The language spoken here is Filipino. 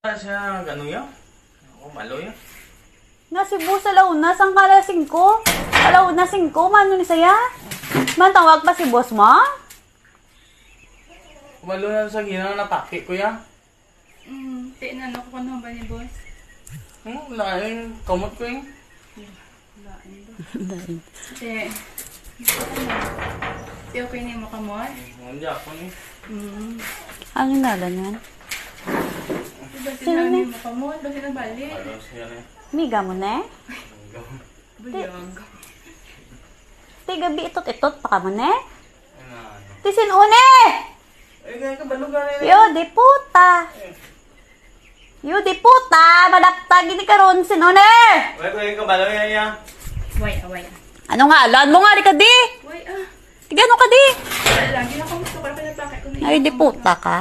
Siya, gano'n yan? Ako, malo yan. Nga si Boss, alauna, sang kalasing ko. Alauna, 5, mano ni saya? Man, tawag pa si Boss mo? Malo na sa ginang napaki ko yan. Tinanong ko ano ba ni boss? Lain, kamot ko yung. Te, okay na yung makamot? Hindi ako ni. Ang inalan yan? Diba Sino sinabi ni? yung makamot? Ba sinabali? Malo siya na. Miga mo na eh. Buyog. Ti gabi itot-itot pa ka mo na eh. Ano? Ti sinune! Eh, kaya ka balugan na Yo, di puta! Yo, di puta! Madapta, gini karon sinune! Kaya ka balo yan yan. Way. Ano nga, alam mo nga, di ka di! Way, Tigano ka di! Lagi na kung gusto ko, pinapakit ko na Ay, di puta ka.